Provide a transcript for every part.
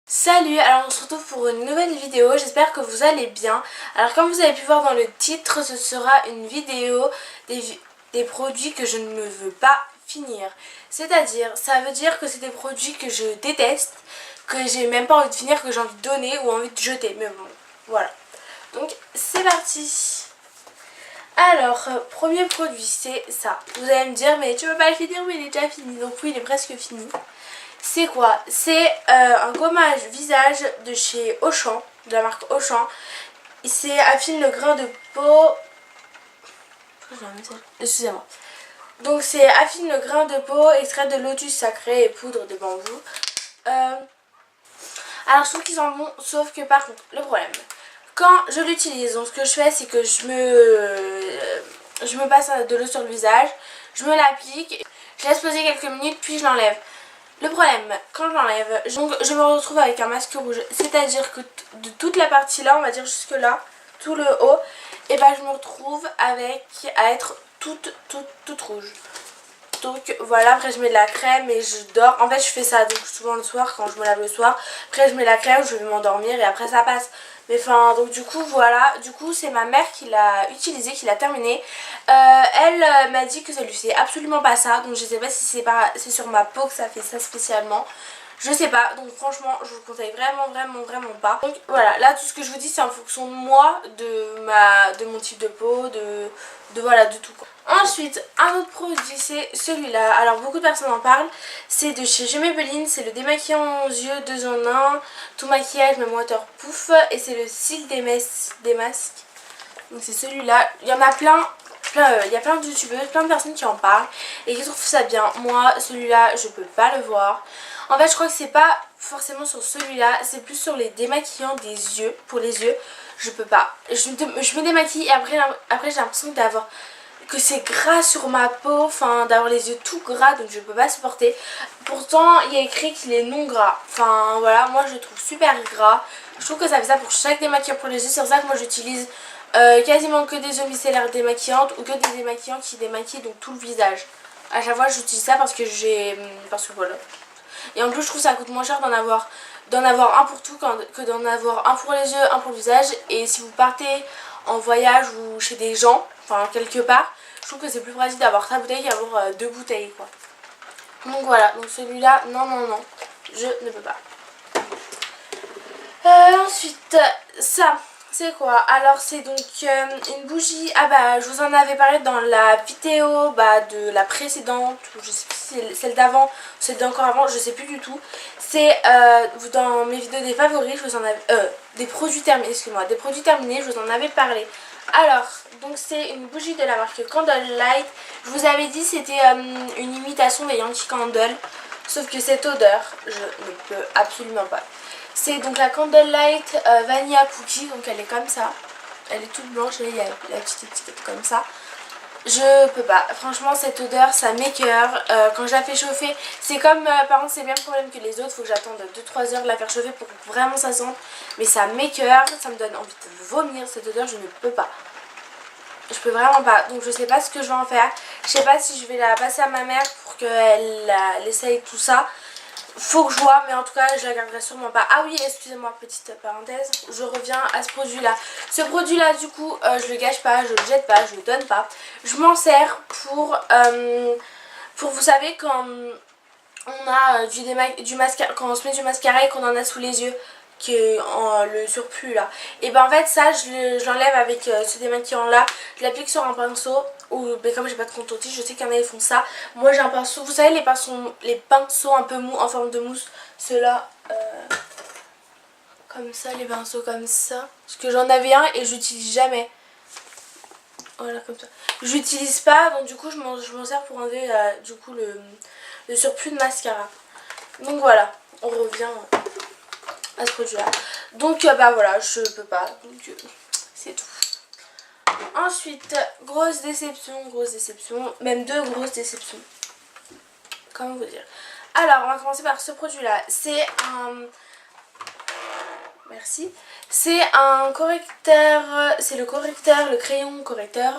Salut, alors on se retrouve pour une nouvelle vidéo, j'espère que vous allez bien. Alors comme vous avez pu voir dans le titre, ce sera une vidéo des produits que je ne veux pas finir. C'est-à-dire, ça veut dire que c'est des produits que je déteste, que j'ai même pas envie de finir, que j'ai envie de donner ou envie de jeter. Mais bon, voilà. Donc c'est parti. Alors, premier produit, c'est ça. Vous allez me dire, mais tu veux pas le finir, mais il est déjà fini. Donc oui, il est presque fini. C'est quoi? C'est un gommage visage de chez Auchan, de la marque Auchan. C'est affine le grain de peau. Excusez-moi. Donc c'est affine le grain de peau, extrait de lotus sacré et poudre de bambou. Alors je trouve qu'ils sont bons, sauf que par contre, le problème, quand je l'utilise, donc ce que je fais, c'est que je me passe de l'eau sur le visage, je me l'applique, je laisse poser quelques minutes, puis je l'enlève. Le problème, quand je l'enlève, je me retrouve avec un masque rouge. C'est-à-dire que de toute la partie là, on va dire jusque là, tout le haut, et ben je me retrouve à être toute rouge. Donc voilà, après je mets de la crème et je dors. En fait je fais ça donc souvent le soir quand je me lave le soir. Après je mets la crème, je vais m'endormir et après ça passe. Mais enfin donc du coup voilà, du coup c'est ma mère qui l'a utilisé, qui l'a terminé. Elle m'a dit que ça lui fait absolument pas ça. Donc je sais pas si c'est sur ma peau que ça fait ça spécialement. Je sais pas, donc franchement je vous le conseille vraiment pas. Donc voilà, là tout ce que je vous dis c'est en fonction de moi, de mon type de peau, voilà, de tout quoi. Ensuite, un autre produit, c'est celui-là. Alors beaucoup de personnes en parlent. C'est de chez Je Maybelline, c'est le démaquillant aux yeux 2 en 1, tout maquillage même waterproof. Et c'est le cils des masques. Donc c'est celui-là. Il y en a plein. Il y a plein de youtubeurs, plein de personnes qui en parlent et qui trouvent ça bien. Moi, celui-là, je peux pas le voir. En fait, je crois que c'est pas forcément sur celui-là, c'est plus sur les démaquillants des yeux. Pour les yeux, je peux pas. Je me démaquille et après j'ai l'impression que c'est gras sur ma peau, enfin d'avoir les yeux tout gras, donc je peux pas supporter. Pourtant, il y a écrit qu'il est non gras. Enfin voilà, moi je le trouve super gras. Je trouve que ça fait ça pour chaque démaquillant pour les yeux. C'est pour ça que moi j'utilise quasiment que des eaux micellaires démaquillantes ou que des démaquillants qui démaquillent donc tout le visage. À chaque fois j'utilise ça parce que voilà. Et en plus je trouve que ça coûte moins cher d'en avoir un pour tout que d'en avoir un pour les yeux, un pour le visage. Et si vous partez en voyage ou chez des gens, enfin quelque part, je trouve que c'est plus pratique d'avoir sa bouteille qu'avoir 2 bouteilles quoi. Donc voilà, donc celui-là, non, je ne peux pas. Ensuite, ça, c'est quoi? Alors c'est donc une bougie, ah bah je vous en avais parlé dans la vidéo de la précédente, ou je sais plus si c'est celle d'avant, celle d'encore avant, je sais plus du tout. C'est dans mes vidéos des favoris, je vous en avais, des produits terminés, excusez-moi, des produits terminés, je vous en avais parlé. Alors, donc c'est une bougie de la marque Candlelight. Je vous avais dit c'était une imitation des Yankee Candle, sauf que cette odeur, je ne peux absolument pas. C'est donc la Candlelight Vanilla Cookie, donc elle est comme ça. Elle est toute blanche et il y a la petite étiquette comme ça. Je peux pas, franchement cette odeur ça m'écoeure. Quand je la fais chauffer, c'est comme par contre c'est le même problème que les autres, faut que j'attende 2-3 heures de la faire chauffer pour que vraiment ça sente. Mais ça m'écoeure, ça me donne envie de vomir cette odeur, je ne peux pas. Je peux vraiment pas, donc je sais pas ce que je vais en faire. Je sais pas si je vais la passer à ma mère pour qu'elle essaye tout ça. Faut que je vois, mais en tout cas je la garderai sûrement pas. Ah oui, excusez-moi, petite parenthèse, je reviens à ce produit là. Ce produit là du coup je le gâche pas, je le jette pas, je le donne pas. Je m'en sers pour vous savez quand on a du mascara, quand on se met du mascara et qu'on en a sous les yeux, le surplus là, et ben en fait ça j'enlève avec ce démaquillant là, je l'applique sur un pinceau, ou ben, comme j'ai pas de coton-tige, je sais qu'il y en a qui font ça. Moi j'ai un pinceau, vous savez les pinceaux un peu mous en forme de mousse, ceux-là comme ça, les pinceaux comme ça, parce que j'en avais un et j'utilise jamais. Voilà, comme ça. J'utilise pas, donc du coup je m'en sers pour enlever du coup le surplus de mascara. Donc voilà, on revient à ce produit là. Donc bah voilà, je peux pas, donc c'est tout. Ensuite, grosse déception, même 2 grosses déceptions. Comment vous dire? Alors on va commencer par ce produit là, c'est un... Merci. C'est un correcteur, c'est le crayon correcteur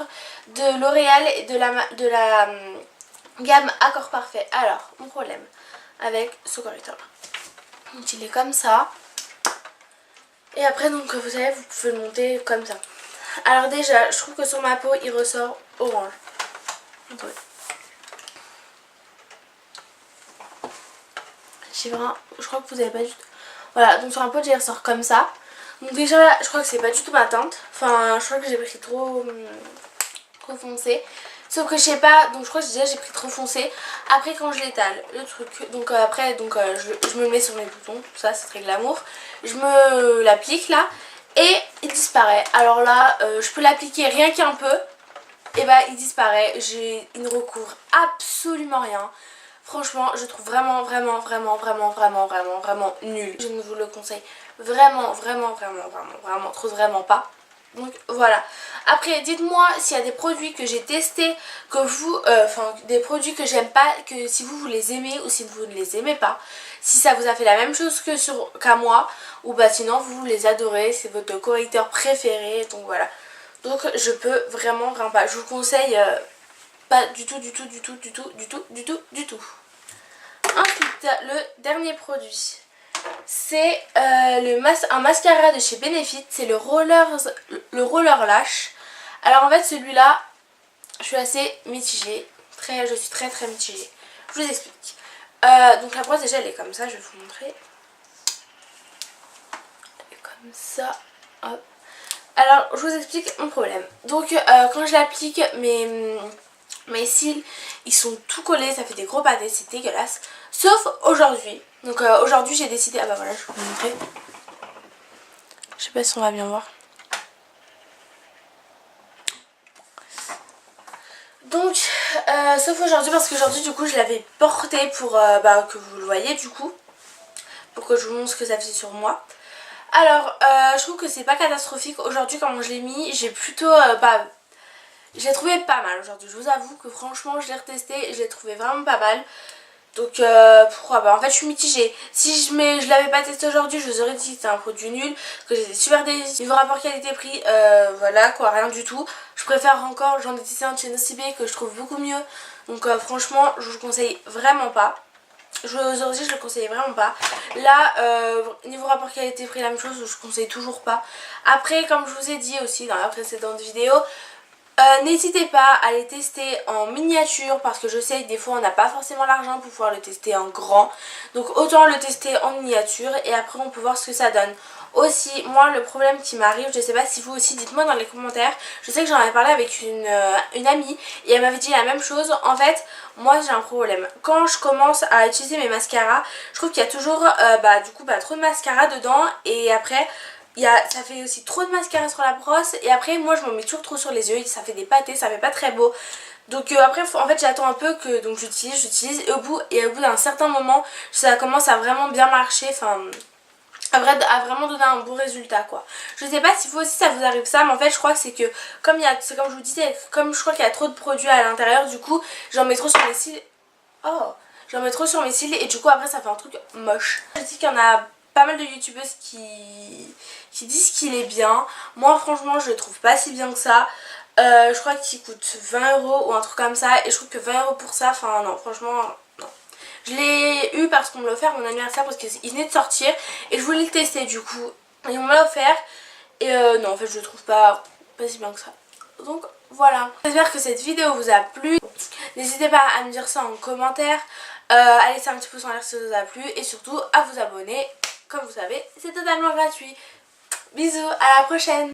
de L'Oréal et de la gamme Accord Parfait. Alors, mon problème avec ce correcteur là. Donc il est comme ça. Et après donc vous savez vous pouvez le monter comme ça. Alors déjà je trouve que sur ma peau il ressort orange. Attendez. Je crois que vous avez pas du tout. Voilà, donc sur ma peau il ressort comme ça. Donc déjà là je crois que c'est pas du tout ma teinte. Enfin je crois que j'ai pris trop foncé. Sauf que je sais pas, donc je crois que déjà j'ai pris trop foncé. Après quand je l'étale, le truc, donc après donc je me le mets sur mes boutons, tout ça c'est très glamour. Je me l'applique là et il disparaît. Alors là je peux l'appliquer rien qu'un peu et bah il disparaît. Il ne recouvre absolument rien. Franchement je trouve vraiment nul. Je ne vous le conseille vraiment pas. Donc voilà. Après dites-moi s'il y a des produits que j'ai testés, que vous, des produits que j'aime pas, que si vous les aimez ou si vous ne les aimez pas. Si ça vous a fait la même chose qu'à moi, ou bah sinon vous les adorez, c'est votre correcteur préféré, donc voilà. Donc je peux vraiment pas. Je vous conseille pas du tout. Ensuite le dernier produit. C'est un mascara de chez Benefit, c'est le roller Lash. Alors en fait celui-là, je suis assez mitigée, je suis très mitigée. Je vous explique. Donc la brosse déjà elle est comme ça, je vais vous montrer. Elle est comme ça, hop. Alors je vous explique mon problème. Donc quand je l'applique, mes cils ils sont tout collés, ça fait des gros pâtés, c'est dégueulasse. Sauf aujourd'hui. Donc aujourd'hui j'ai décidé, ah bah voilà je vais vous montrer. Je sais pas si on va bien voir. Donc sauf aujourd'hui parce qu'aujourd'hui du coup je l'avais porté pour que vous le voyez du coup. Pour que je vous montre ce que ça faisait sur moi. Alors je trouve que c'est pas catastrophique. Aujourd'hui quand je l'ai mis j'ai plutôt je l'ai trouvé pas mal aujourd'hui. Je vous avoue que franchement je l'ai retesté et je l'ai trouvé vraiment pas mal. Donc pourquoi pas. En fait je suis mitigée. Si je l'avais pas testé aujourd'hui, je vous aurais dit que c'était un produit nul, que j'étais super déçue. Niveau rapport qualité-prix, voilà quoi, rien du tout. Je préfère encore, j'en ai testé un de chez Nocibé que je trouve beaucoup mieux. Donc franchement je vous le conseille vraiment pas. Aujourd'hui je le conseille vraiment pas. Là niveau rapport qualité-prix la même chose, je conseille toujours pas. Après comme je vous ai dit aussi dans la précédente vidéo, n'hésitez pas à les tester en miniature parce que je sais que des fois on n'a pas forcément l'argent pour pouvoir le tester en grand. Donc autant le tester en miniature et après on peut voir ce que ça donne. Aussi moi le problème qui m'arrive, je sais pas si vous aussi, dites-moi dans les commentaires. Je sais que j'en avais parlé avec une amie et elle m'avait dit la même chose. En fait moi j'ai un problème. Quand je commence à utiliser mes mascaras, je trouve qu'il y a toujours trop de mascara dedans et après... ça fait aussi trop de mascara sur la brosse et après moi je m'en mets toujours trop sur les yeux et ça fait des pâtés, ça fait pas très beau. Donc après en fait j'attends un peu que donc j'utilise et au bout d'un certain moment ça commence à vraiment bien marcher, enfin à vraiment donner un bon résultat quoi. Je sais pas si vous aussi ça vous arrive ça, mais en fait je crois que c'est que comme je vous disais, comme je crois qu'il y a trop de produits à l'intérieur, du coup j'en mets trop sur mes cils. Oh, j'en mets trop sur mes cils et du coup après ça fait un truc moche. Je sais qu'il y en a pas mal de youtubeuses qui disent qu'il est bien. Moi franchement je le trouve pas si bien que ça. Je crois qu'il coûte 20 € ou un truc comme ça et je trouve que 20 € pour ça, enfin non franchement non. Je l'ai eu parce qu'on me l'a offert à mon anniversaire parce qu'il venait de sortir et je voulais le tester du coup et on me l'a offert et non en fait je le trouve pas si bien que ça. Donc voilà, j'espère que cette vidéo vous a plu. N'hésitez pas à me dire ça en commentaire, à laisser un petit pouce en l'air si ça vous a plu et surtout à vous abonner. Comme vous savez, c'est totalement gratuit. Bisous, à la prochaine!